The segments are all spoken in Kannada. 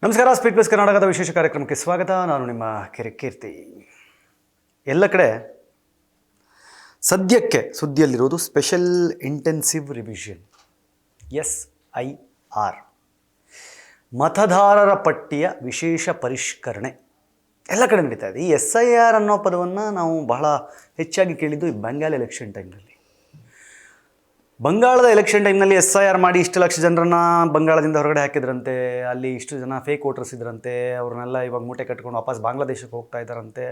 ನಮಸ್ಕಾರ. ಸ್ಪೀಡ್ ಪ್ಲಸ್ ಕರ್ನಾಟಕದ ವಿಶೇಷ ಕಾರ್ಯಕ್ರಮಕ್ಕೆ ಸ್ವಾಗತ. ನಾನು ನಿಮ್ಮ ಕೀರ್ತಿ. ಎಲ್ಲ ಕಡೆ ಸದ್ಯಕ್ಕೆ ಸುದ್ದಿಯಲ್ಲಿರೋದು ಸ್ಪೆಷಲ್ ಇಂಟೆನ್ಸಿವ್ ರಿವಿಷನ್, SIR, ಮತದಾರರ ಪಟ್ಟಿಯ ವಿಶೇಷ ಪರಿಷ್ಕರಣೆ ಎಲ್ಲ ಕಡೆ ನಡೀತಾ ಇದೆ. ಈ SIR ಅನ್ನೋ ಪದವನ್ನು ನಾವು ಬಹಳ ಹೆಚ್ಚಾಗಿ ಕೇಳಿದ್ದು ಈ ಬೆಂಗಾಲ್ ಎಲೆಕ್ಷನ್ ಟೈಮ್ನಲ್ಲಿ. ಬಂಗಾಳದ ಎಲೆಕ್ಷನ್ ಟೈಮ್ನಲ್ಲಿ SIR ಮಾಡಿ ಇಷ್ಟು ಲಕ್ಷ ಜನರನ್ನು ಬಂಗಾಳದಿಂದ ಹೊರಗಡೆ ಹಾಕಿದ್ರಂತೆ. ಅಲ್ಲಿ ಇಷ್ಟು ಜನ ಫೇಕ್ ವೋಟರ್ಸ್ ಇದ್ರಂತೆ. ಅವ್ರನ್ನೆಲ್ಲ ಇವಾಗ ಮೂಟೆ ಕಟ್ಕೊಂಡು ವಾಪಸ್ ಬಾಂಗ್ಲಾದೇಶಕ್ಕೆ ಹೋಗ್ತಾ ಇದ್ದಾರಂತೆ.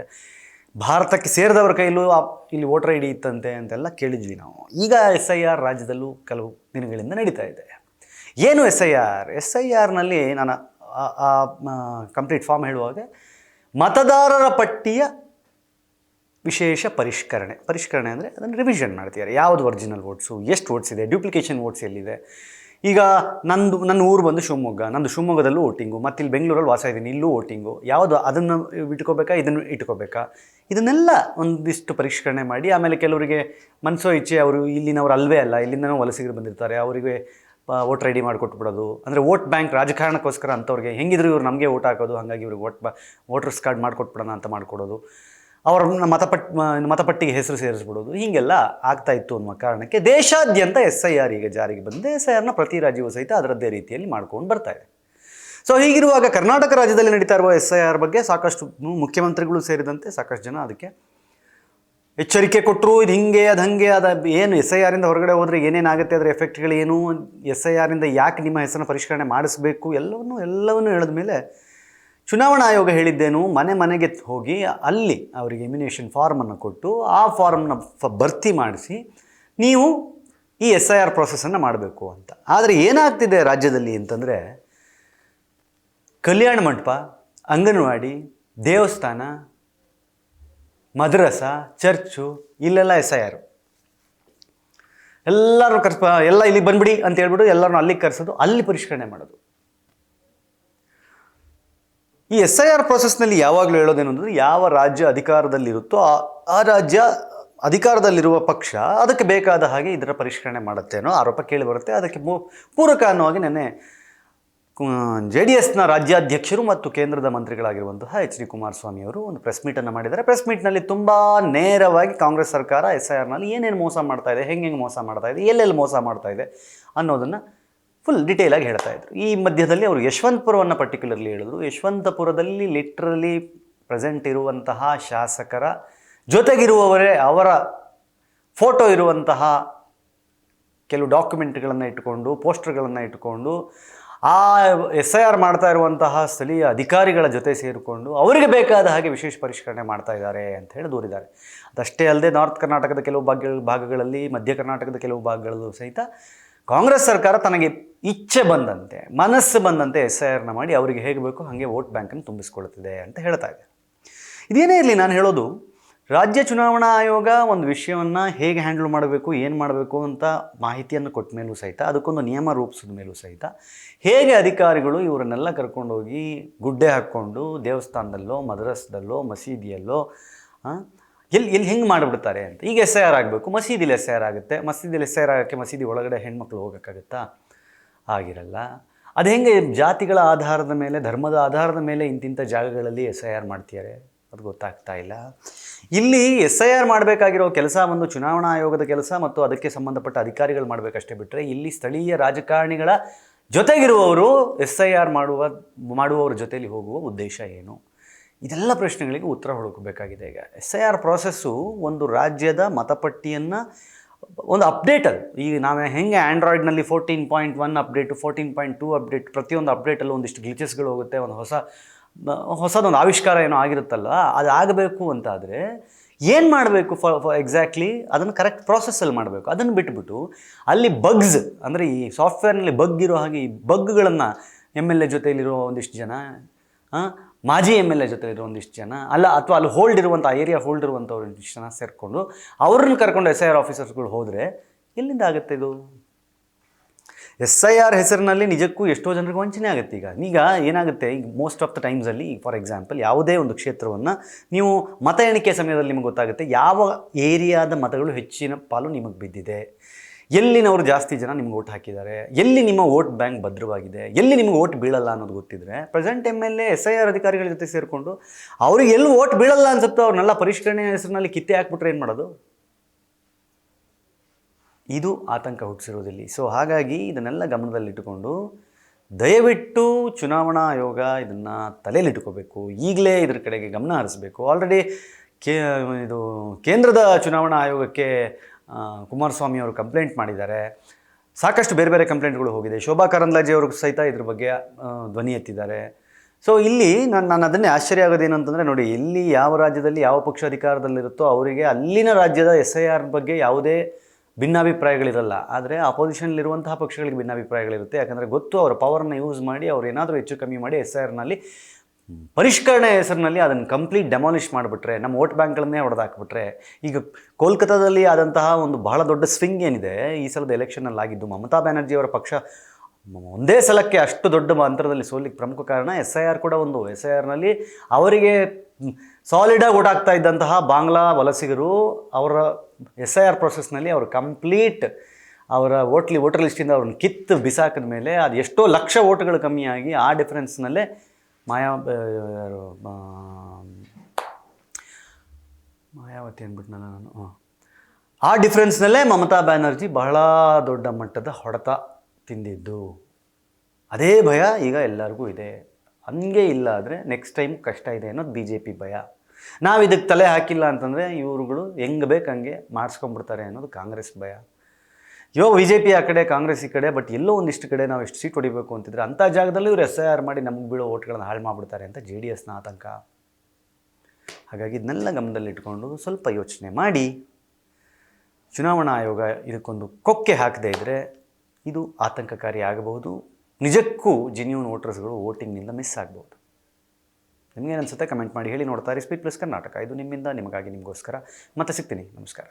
ಭಾರತಕ್ಕೆ ಸೇರಿದವರ ಕೈಲೂ ಇಲ್ಲಿ ವೋಟರ್ ID ಇತ್ತಂತೆ ಅಂತೆಲ್ಲ ಕೇಳಿದ್ವಿ ನಾವು. ಈಗ SIR ರಾಜ್ಯದಲ್ಲೂ ಕೆಲವು ದಿನಗಳಿಂದ ನಡೀತಾ ಇದೆ. ಏನು SIRನಲ್ಲಿ ನಾನು ಕಂಪ್ಲೀಟ್ ಫಾರ್ಮ್ ಹೇಳುವಾಗ ಮತದಾರರ ಪಟ್ಟಿಯ ವಿಶೇಷ ಪರಿಷ್ಕರಣೆ ಅಂದರೆ ಅದನ್ನು ರಿವಿಷನ್ ಮಾಡ್ತಿದ್ದಾರೆ. ಯಾವುದು ಒರಿಜಿನಲ್ ವೋಟ್ಸು, ಎಷ್ಟು ವೋಟ್ಸ್ ಇದೆ, ಡ್ಯೂಪ್ಲಿಕೇಶನ್ ವೋಟ್ಸ್ ಎಲ್ಲಿದೆ. ಈಗ ನನ್ನ ಊರು ಬಂದು ಶಿವಮೊಗ್ಗ, ನಂದು ಶಿವಮೊಗ್ಗದಲ್ಲೂ ವೋಟಿಂಗು, ಮತ್ತು ಇಲ್ಲಿ ಬೆಂಗಳೂರಲ್ಲಿ ವಾಸ ಇದ್ದೀನಿ, ಇಲ್ಲೂ ವೋಟಿಂಗು. ಯಾವುದು ಅದನ್ನು ಇಟ್ಕೋಬೇಕಾ, ಇದನ್ನು ಇಟ್ಕೋಬೇಕಾ, ಇದನ್ನೆಲ್ಲ ಒಂದಿಷ್ಟು ಪರಿಷ್ಕರಣೆ ಮಾಡಿ ಆಮೇಲೆ ಕೆಲವರಿಗೆ ಮನಸೋ ಇಚ್ಛೆ ಅವರು ಇಲ್ಲಿನವ್ರು ಅಲ್ವೇ ಅಲ್ಲ, ಇಲ್ಲಿಂದನೂ ವಲಸಿಗರು ಬಂದಿರ್ತಾರೆ, ಅವರಿಗೆ ವೋಟರ್ ID ಮಾಡಿಕೊಟ್ಬಿಡೋದು. ಅಂದರೆ ವೋಟ್ ಬ್ಯಾಂಕ್ ರಾಜಕಾರಣಕ್ಕೋಸ್ಕರ ಅಂಥವ್ರಿಗೆ ಹೆಂಗಿದ್ರು ಇವ್ರು ನಮಗೆ ವೋಟ್ ಹಾಕೋದು, ಹಾಗಾಗಿ ಇವ್ರಿಗೆ ವೋಟರ್ಸ್ ಕಾರ್ಡ್ ಮಾಡಿಕೊಟ್ಬಿಡೋಣ ಅಂತ ಮಾಡಿಕೊಡೋದು, ಅವರ ಮತಪಟ್ಟಿಗೆ ಹೆಸರು ಸೇರಿಸ್ಬಿಡೋದು, ಹೀಗೆಲ್ಲ ಆಗ್ತಾ ಇತ್ತು ಅನ್ನೋ ಕಾರಣಕ್ಕೆ ದೇಶಾದ್ಯಂತ SIR ಈಗ ಜಾರಿಗೆ ಬಂದಿದೆ. SIRನ ಪ್ರತಿ ರಾಜ್ಯವೂ ಸಹಿತ ಅದರದ್ದೇ ರೀತಿಯಲ್ಲಿ ಮಾಡ್ಕೊಂಡು ಬರ್ತಾ ಇದೆ. ಸೊ ಹೀಗಿರುವಾಗ ಕರ್ನಾಟಕ ರಾಜ್ಯದಲ್ಲಿ ನಡೀತಾ ಇರುವ SIR ಬಗ್ಗೆ ಸಾಕಷ್ಟು ಮುಖ್ಯಮಂತ್ರಿಗಳು ಸೇರಿದಂತೆ ಸಾಕಷ್ಟು ಜನ ಅದಕ್ಕೆ ಎಚ್ಚರಿಕೆ ಕೊಟ್ಟರು. ಇದು ಹಿಂಗೆ ಅದು ಹಾಗೆ, ಅದು ಏನು SIRಯಿಂದ ಹೊರಗಡೆ ಹೋದರೆ ಏನೇನಾಗುತ್ತೆ, ಅದರ ಎಫೆಕ್ಟ್ಗಳೇನು, SIRನಿಂದ ಯಾಕೆ ನಿಮ್ಮ ಹೆಸರನ್ನು ಪರಿಷ್ಕರಣೆ ಮಾಡಿಸ್ಬೇಕು, ಎಲ್ಲವನ್ನೂ ಹೇಳಿದ ಮೇಲೆ ಚುನಾವಣಾ ಆಯೋಗ ಹೇಳಿದ್ದೇನು, ಮನೆಗೆ ಹೋಗಿ ಅಲ್ಲಿ ಅವರಿಗೆ ಇಮ್ಯುನೇಷನ್ ಫಾರ್ಮನ್ನು ಕೊಟ್ಟು ಆ ಫಾರ್ಮ್ನ ಭರ್ತಿ ಮಾಡಿಸಿ ನೀವು ಈ SIR ಪ್ರಾಸೆಸನ್ನು ಮಾಡಬೇಕು ಅಂತ. ಆದರೆ ಏನಾಗ್ತಿದೆ ರಾಜ್ಯದಲ್ಲಿ ಅಂತಂದರೆ, ಕಲ್ಯಾಣ ಮಂಟಪ, ಅಂಗನವಾಡಿ, ದೇವಸ್ಥಾನ, ಮದ್ರಸ, ಚರ್ಚು, ಇಲ್ಲೆಲ್ಲ SIR. ಎಲ್ಲರೂ ಎಲ್ಲ ಇಲ್ಲಿಗೆ ಬಂದ್ಬಿಡಿ ಅಂತ ಹೇಳ್ಬಿಟ್ಟು ಎಲ್ಲರನ್ನೂ ಅಲ್ಲಿಗೆ ಕರೆಸೋದು, ಅಲ್ಲಿ ಪರಿಷ್ಕರಣೆ ಮಾಡೋದು. ಈ SIR ಪ್ರಾಸೆಸ್ನಲ್ಲಿ ಯಾವಾಗಲೂ ಹೇಳೋದೇನು ಅಂದರೆ, ಯಾವ ರಾಜ್ಯ ಅಧಿಕಾರದಲ್ಲಿರುತ್ತೋ ಆ ರಾಜ್ಯ ಅಧಿಕಾರದಲ್ಲಿರುವ ಪಕ್ಷ ಅದಕ್ಕೆ ಬೇಕಾದ ಹಾಗೆ ಇದರ ಪರಿಷ್ಕರಣೆ ಮಾಡುತ್ತೆ ಅನ್ನೋ ಆರೋಪ ಕೇಳಿ ಬರುತ್ತೆ. ಅದಕ್ಕೆ ಪೂರಕ ಅನ್ನೋವಾಗಿ ನೆನ್ನೆ JDSನ ರಾಜ್ಯಾಧ್ಯಕ್ಷರು ಮತ್ತು ಕೇಂದ್ರದ ಮಂತ್ರಿಗಳಾಗಿರುವಂತಹ HD ಕುಮಾರಸ್ವಾಮಿ ಅವರು ಒಂದು ಪ್ರೆಸ್ ಮೀಟನ್ನು ಮಾಡಿದ್ದಾರೆ. ಪ್ರೆಸ್ ಮೀಟ್ನಲ್ಲಿ ತುಂಬ ನೇರವಾಗಿ ಕಾಂಗ್ರೆಸ್ ಸರ್ಕಾರ SIRನಲ್ಲಿ ಏನೇನು ಮೋಸ ಮಾಡ್ತಾ ಇದೆ, ಹೆಂಗೆ ಮೋಸ ಮಾಡ್ತಾ ಇದೆ, ಎಲ್ಲೆಲ್ಲಿ ಮೋಸ ಮಾಡ್ತಾ ಇದೆ ಅನ್ನೋದನ್ನು ಫುಲ್ ಡಿಟೇಲಾಗಿ ಹೇಳ್ತಾ ಇದ್ರು. ಈ ಮಧ್ಯದಲ್ಲಿ ಅವರು ಯಶವಂತಪುರವನ್ನು ಪರ್ಟಿಕ್ಯುಲರ್ಲಿ ಹೇಳಿದ್ರು. ಯಶವಂತಪುರದಲ್ಲಿ ಲಿಟ್ರಲಿ ಪ್ರೆಸೆಂಟ್ ಇರುವಂತಹ ಶಾಸಕರ ಜೊತೆಗಿರುವವರೇ ಅವರ ಫೋಟೋ ಇರುವಂತಹ ಕೆಲವು ಡಾಕ್ಯುಮೆಂಟ್ಗಳನ್ನು ಇಟ್ಕೊಂಡು, ಪೋಸ್ಟರ್ಗಳನ್ನು ಇಟ್ಕೊಂಡು ಆ SIR ಮಾಡ್ತಾ ಇರುವಂತಹ ಸ್ಥಳೀಯ ಅಧಿಕಾರಿಗಳ ಜೊತೆ ಸೇರಿಕೊಂಡು ಅವರಿಗೆ ಬೇಕಾದ ಹಾಗೆ ವಿಶೇಷ ಪರಿಷ್ಕರಣೆ ಮಾಡ್ತಾ ಇದ್ದಾರೆ ಅಂತ ಹೇಳಿ ದೂರಿದ್ದಾರೆ. ಅದಷ್ಟೇ ಅಲ್ಲದೆ ನಾರ್ತ್ ಕರ್ನಾಟಕದ ಕೆಲವು ಭಾಗಗಳಲ್ಲಿ, ಮಧ್ಯ ಕರ್ನಾಟಕದ ಕೆಲವು ಭಾಗಗಳಲ್ಲೂ ಸಹಿತ ಕಾಂಗ್ರೆಸ್ ಸರ್ಕಾರ ತನಗೆ ಇಚ್ಛೆ ಬಂದಂತೆ, ಮನಸ್ಸು ಬಂದಂತೆ SIRನ ಮಾಡಿ ಅವರಿಗೆ ಹೇಗೆ ಬೇಕು ಹಾಗೆ ವೋಟ್ ಬ್ಯಾಂಕನ್ನು ತುಂಬಿಸ್ಕೊಳ್ತಿದೆ ಅಂತ ಹೇಳ್ತಾ ಇದೆ. ಇದೇನೇ ಇರಲಿ, ನಾನು ಹೇಳೋದು ರಾಜ್ಯ ಚುನಾವಣಾ ಆಯೋಗ ಒಂದು ವಿಷಯವನ್ನು ಹೇಗೆ ಹ್ಯಾಂಡಲ್ ಮಾಡಬೇಕು, ಏನು ಮಾಡಬೇಕು ಅಂತ ಮಾಹಿತಿಯನ್ನು ಕೊಟ್ಟ ಮೇಲೂ ಸಹಿತ, ಅದಕ್ಕೊಂದು ನಿಯಮ ರೂಪಿಸಿದ ಮೇಲೂ ಸಹಿತ, ಹೇಗೆ ಅಧಿಕಾರಿಗಳು ಇವರನ್ನೆಲ್ಲ ಕರ್ಕೊಂಡೋಗಿ ಗುಡ್ಡೆ ಹಾಕ್ಕೊಂಡು ದೇವಸ್ಥಾನದಲ್ಲೋ, ಮದ್ರಸದಲ್ಲೋ, ಮಸೀದಿಯಲ್ಲೋ ಎಲ್ಲಿ ಹೆಂಗೆ ಮಾಡಿಬಿಡ್ತಾರೆ ಅಂತ. ಈಗ SIR ಆಗಬೇಕು, ಮಸೀದಿಲಿ SIR ಆಗುತ್ತೆ. ಮಸೀದಿಲಿ SIR ಆಗೋಕ್ಕೆ ಮಸೀದಿ ಒಳಗಡೆ ಹೆಣ್ಮಕ್ಳು ಹೋಗೋಕ್ಕಾಗುತ್ತಾ? ಆಗಿರಲ್ಲ. ಅದು ಹೆಂಗೆ ಜಾತಿಗಳ ಆಧಾರದ ಮೇಲೆ, ಧರ್ಮದ ಆಧಾರದ ಮೇಲೆ ಇಂತಿಂಥ ಜಾಗಗಳಲ್ಲಿ SIR ಮಾಡ್ತಿದ್ದಾರೆ, ಅದು ಗೊತ್ತಾಗ್ತಾ ಇಲ್ಲ. ಇಲ್ಲಿ SIR ಮಾಡಬೇಕಾಗಿರೋ ಕೆಲಸ ಒಂದು ಚುನಾವಣಾ ಆಯೋಗದ ಕೆಲಸ ಮತ್ತು ಅದಕ್ಕೆ ಸಂಬಂಧಪಟ್ಟ ಅಧಿಕಾರಿಗಳು ಮಾಡಬೇಕಷ್ಟೇ ಬಿಟ್ಟರೆ, ಇಲ್ಲಿ ಸ್ಥಳೀಯ ರಾಜಕಾರಣಿಗಳ ಜೊತೆಗಿರುವವರು SIR ಮಾಡುವವರ ಜೊತೆಯಲ್ಲಿ ಹೋಗುವ ಉದ್ದೇಶ ಏನು? ಇದೆಲ್ಲ ಪ್ರಶ್ನೆಗಳಿಗೆ ಉತ್ತರ ಹುಡುಕಬೇಕಾಗಿದೆ. ಈಗ SIR ಪ್ರಾಸೆಸ್ಸು ಒಂದು ರಾಜ್ಯದ ಮತಪಟ್ಟಿಯನ್ನು ಒಂದು ಅಪ್ಡೇಟ್. ಅದು ಈಗ ನಾವು ಹೆಂಗೆ ಆ್ಯಂಡ್ರಾಯ್ಡ್ನಲ್ಲಿ 14.1 ಅಪ್ಡೇಟು, 14.2 ಅಪ್ಡೇಟ್, ಪ್ರತಿಯೊಂದು ಅಪ್ಡೇಟಲ್ಲೂ ಒಂದಿಷ್ಟು ಗ್ಲಿಚಸ್ಗಳು ಹೋಗುತ್ತೆ. ಒಂದು ಹೊಸದೊಂದು ಆವಿಷ್ಕಾರ ಏನೋ ಆಗಿರುತ್ತಲ್ಲ, ಅದು ಆಗಬೇಕು ಅಂತ ಆದರೆ ಏನು ಮಾಡಬೇಕು ಎಕ್ಸಾಕ್ಟ್ಲಿ ಅದನ್ನು ಕರೆಕ್ಟ್ ಪ್ರಾಸೆಸ್ಸಲ್ಲಿ ಮಾಡಬೇಕು. ಅದನ್ನು ಬಿಟ್ಬಿಟ್ಟು ಅಲ್ಲಿ ಬಗ್ಸ್ ಅಂದರೆ ಈ ಸಾಫ್ಟ್ವೇರ್ನಲ್ಲಿ ಬಗ್ ಇರೋ ಹಾಗೆ ಈ ಬಗ್ಗಳನ್ನು MLA ಜೊತೆಯಲ್ಲಿರೋ ಒಂದಿಷ್ಟು ಜನ, ಮಾಜಿ MLA ಜೊತೆಲಿರೋ ಒಂದಿಷ್ಟು ಜನ, ಅಥವಾ ಅಲ್ಲಿ ಹೋಲ್ಡ್ ಇರುವಂಥ ಏರಿಯಾ ಹೋಲ್ಡ್ ಇರುವಂಥವ್ರು ಒಂದಿಷ್ಟು ಜನ ಸೇರಿಕೊಂಡು ಅವ್ರನ್ನ ಕರ್ಕೊಂಡು SIR ಆಫೀಸರ್ಸ್ಗಳು ಹೋದರೆ ಎಲ್ಲಿಂದ ಆಗುತ್ತೆ ಇದು? SIR ಹೆಸರಿನಲ್ಲಿ ನಿಜಕ್ಕೂ ಎಷ್ಟೋ ಜನರಿಗೆ ವಂಚನೆ ಆಗುತ್ತೆ. ಈಗ ಏನಾಗುತ್ತೆ, ಈಗ ಮೋಸ್ಟ್ ಆಫ್ ದ ಟೈಮ್ಸಲ್ಲಿ, ಫಾರ್ ಎಕ್ಸಾಂಪಲ್, ಯಾವುದೇ ಒಂದು ಕ್ಷೇತ್ರವನ್ನು ನೀವು ಮತ ಎಣಿಕೆ ಸಮಯದಲ್ಲಿ ನಿಮಗೆ ಗೊತ್ತಾಗುತ್ತೆ ಯಾವ ಏರಿಯಾದ ಮತಗಳು ಹೆಚ್ಚಿನ ಪಾಲು ನಿಮಗೆ ಬಿದ್ದಿದೆ, ಎಲ್ಲಿನವರು ಜಾಸ್ತಿ ಜನ ನಿಮ್ಗೆ ಓಟ್ ಹಾಕಿದ್ದಾರೆ, ಎಲ್ಲಿ ನಿಮ್ಮ ವೋಟ್ ಬ್ಯಾಂಕ್ ಭದ್ರವಾಗಿದೆ, ಎಲ್ಲಿ ನಿಮ್ಗೆ ಓಟ್ ಬೀಳಲ್ಲ ಅನ್ನೋದು ಗೊತ್ತಿದ್ರೆ ಪ್ರೆಸೆಂಟ್ MLA SIR ಅಧಿಕಾರಿಗಳ ಜೊತೆ ಸೇರಿಕೊಂಡು ಅವ್ರಿಗೆ ಎಲ್ಲಿ ಓಟ್ ಬೀಳಲ್ಲ ಅನ್ಸುತ್ತೋ ಅವ್ರನ್ನೆಲ್ಲ ಪರಿಷ್ಕರಣೆ ಹೆಸರಿನಲ್ಲಿ ಕಿತ್ತೆ ಹಾಕ್ಬಿಟ್ರೆ ಏನು ಮಾಡೋದು? ಇದು ಆತಂಕ ಹುಟ್ಟಿಸಿರೋದಿಲ್ಲಿ. ಸೊ ಹಾಗಾಗಿ ಇದನ್ನೆಲ್ಲ ಗಮನದಲ್ಲಿಟ್ಟುಕೊಂಡು ದಯವಿಟ್ಟು ಚುನಾವಣಾ ಆಯೋಗ ಇದನ್ನು ತಲೆಯಲ್ಲಿಟ್ಕೋಬೇಕು. ಈಗಲೇ ಇದ್ರ ಕಡೆಗೆ ಗಮನ ಹರಿಸಬೇಕು. ಆಲ್ರೆಡಿ ಇದು ಕೇಂದ್ರದ ಚುನಾವಣಾ ಆಯೋಗಕ್ಕೆ ಕುಮಾರಸ್ವಾಮಿ ಅವರು ಕಂಪ್ಲೇಂಟ್ ಮಾಡಿದ್ದಾರೆ. ಸಾಕಷ್ಟು ಬೇರೆ ಬೇರೆ ಕಂಪ್ಲೇಂಟ್ಗಳು ಹೋಗಿದೆ. ಶೋಭಾ ಕರಂದ್ಲಾಜೆ ಅವ್ರಿಗೂ ಸಹಿತ ಇದ್ರ ಬಗ್ಗೆ ಧ್ವನಿ ಎತ್ತಿದ್ದಾರೆ. ಸೊ ಇಲ್ಲಿ ನಾನು ಅದನ್ನೇ ಆಶ್ಚರ್ಯ ಆಗೋದೇನು ಅಂತಂದರೆ, ನೋಡಿ, ಎಲ್ಲಿ ಯಾವ ರಾಜ್ಯದಲ್ಲಿ ಯಾವ ಪಕ್ಷ ಅಧಿಕಾರದಲ್ಲಿರುತ್ತೋ ಅವರಿಗೆ ಅಲ್ಲಿನ ರಾಜ್ಯದ SIR ಬಗ್ಗೆ ಯಾವುದೇ ಭಿನ್ನಾಭಿಪ್ರಾಯಗಳಿರಲ್ಲ. ಆದರೆ ಅಪೋಸಿಷನ್ಲಿರುವಂತಹ ಪಕ್ಷಗಳಿಗೆ ಭಿನ್ನಾಭಿಪ್ರಾಯಗಳಿರುತ್ತೆ. ಯಾಕಂದರೆ ಗೊತ್ತು, ಅವರ ಪವರನ್ನು ಯೂಸ್ ಮಾಡಿ ಅವ್ರು ಏನಾದರೂ ಹೆಚ್ಚು ಕಮ್ಮಿ ಮಾಡಿ SIRನಲ್ಲಿ ಪರಿಷ್ಕರಣೆ ಹೆಸರಿನಲ್ಲಿ ಅದನ್ನು ಕಂಪ್ಲೀಟ್ ಡೆಮಾಲಿಷ್ ಮಾಡಿಬಿಟ್ರೆ, ನಮ್ಮ ವೋಟ್ ಬ್ಯಾಂಕ್ಗಳನ್ನೇ ಹೊಡೆದಾಕ್ಬಿಟ್ರೆ. ಈಗ ಕೋಲ್ಕತ್ತಾದಲ್ಲಿ ಆದಂತಹ ಒಂದು ಬಹಳ ದೊಡ್ಡ ಸ್ವಿಂಗ್ ಏನಿದೆ ಈ ಸಲದ ಎಲೆಕ್ಷನಲ್ಲಿ ಆಗಿದ್ದು, ಮಮತಾ ಬ್ಯಾನರ್ಜಿ ಅವರ ಪಕ್ಷ ಒಂದೇ ಸಲಕ್ಕೆ ಅಷ್ಟು ದೊಡ್ಡ ಅಂತರದಲ್ಲಿ ಸೋಲಿಕ್ಕೆ ಪ್ರಮುಖ ಕಾರಣ SIR ಕೂಡ ಒಂದು. SIRನಲ್ಲಿ ಅವರಿಗೆ ಸಾಲಿಡಾಗಿ ಓಟ್ ಆಗ್ತಾ ಇದ್ದಂತಹ ಬಾಂಗ್ಲಾ ವಲಸಿಗರು ಅವರ SIR ಪ್ರೊಸೆಸ್ನಲ್ಲಿ ಅವರು ಕಂಪ್ಲೀಟ್ ಅವರ ವೋಟರ್ ಲಿಸ್ಟಿಂದ ಅವ್ರನ್ನ ಕಿತ್ತು ಬಿಸಾಕಿದ ಮೇಲೆ ಅದು ಎಷ್ಟೋ ಲಕ್ಷ ಓಟ್ಗಳು ಕಮ್ಮಿಯಾಗಿ ಆ ಡಿಫ್ರೆನ್ಸ್ನಲ್ಲೇ ಮಾಯಾವತಿ ಅಂದ್ಬಿಟ್ನಲ್ಲ ನಾನು, ಆ ಡಿಫ್ರೆನ್ಸ್ನಲ್ಲೇ ಮಮತಾ ಬ್ಯಾನರ್ಜಿ ಬಹಳ ದೊಡ್ಡ ಮಟ್ಟದ ಹೊಡೆತ ತಿಂದಿದ್ದು. ಅದೇ ಭಯ ಈಗ ಎಲ್ಲರಿಗೂ ಇದೆ. ಹಂಗೆ ಇಲ್ಲ ಆದರೆ ನೆಕ್ಸ್ಟ್ ಟೈಮ್ ಕಷ್ಟ ಇದೆ ಅನ್ನೋದು BJP ಭಯ. ನಾವು ಇದಕ್ಕೆ ತಲೆ ಹಾಕಿಲ್ಲ ಅಂತಂದರೆ ಇವ್ರುಗಳು ಹೆಂಗೆ ಬೇಕು ಹಂಗೆ ಮಾಡಿಸ್ಕೊಂಡ್ಬಿಡ್ತಾರೆ ಅನ್ನೋದು ಕಾಂಗ್ರೆಸ್ ಭಯ. ಇವಾಗ BJP ಆ ಕಡೆ, ಕಾಂಗ್ರೆಸ್ ಈ ಕಡೆ. ಬಟ್ ಎಲ್ಲೋ ಒಂದಿಷ್ಟು ಕಡೆ ನಾವು ಎಷ್ಟು ಸೀಟ್ ಹೊಡಿಬೇಕು ಅಂತಿದ್ರೆ ಅಂಥ ಜಾಗದಲ್ಲಿ ಇವರು SIR ಮಾಡಿ ನಮಗೆ ಬೀಳೋ ಓಟ್ಗಳನ್ನು ಹಾಳು ಮಾಡಿಬಿಡ್ತಾರೆ ಅಂತ JDSನ ಆತಂಕ. ಹಾಗಾಗಿ ಇದನ್ನೆಲ್ಲ ಗಮನದಲ್ಲಿಟ್ಕೊಂಡು ಸ್ವಲ್ಪ ಯೋಚನೆ ಮಾಡಿ ಚುನಾವಣಾ ಆಯೋಗ ಇದಕ್ಕೊಂದು ಕೊಕ್ಕೆ ಹಾಕದೇ ಇದ್ದರೆ ಇದು ಆತಂಕಕಾರಿ ಆಗಬಹುದು. ನಿಜಕ್ಕೂ ಜೆನ್ಯೂನ್ ವೋಟರ್ಸ್ಗಳು ವೋಟಿಂಗ್ನಿಂದ ಮಿಸ್ ಆಗ್ಬೋದು. ನಿಮಗೇನು ಅನಿಸುತ್ತೆ ಕಮೆಂಟ್ ಮಾಡಿ ಹೇಳಿ. ನೋಡ್ತಾರೆ ಸ್ಪೀಡ್ ಪ್ಲಸ್ ಕರ್ನಾಟಕ. ಇದು ನಿಮ್ಮಿಂದ ನಿಮಗಾಗಿ ನಿಮಗೋಸ್ಕರ. ಮತ್ತೆ ಸಿಗ್ತೀನಿ. ನಮಸ್ಕಾರ.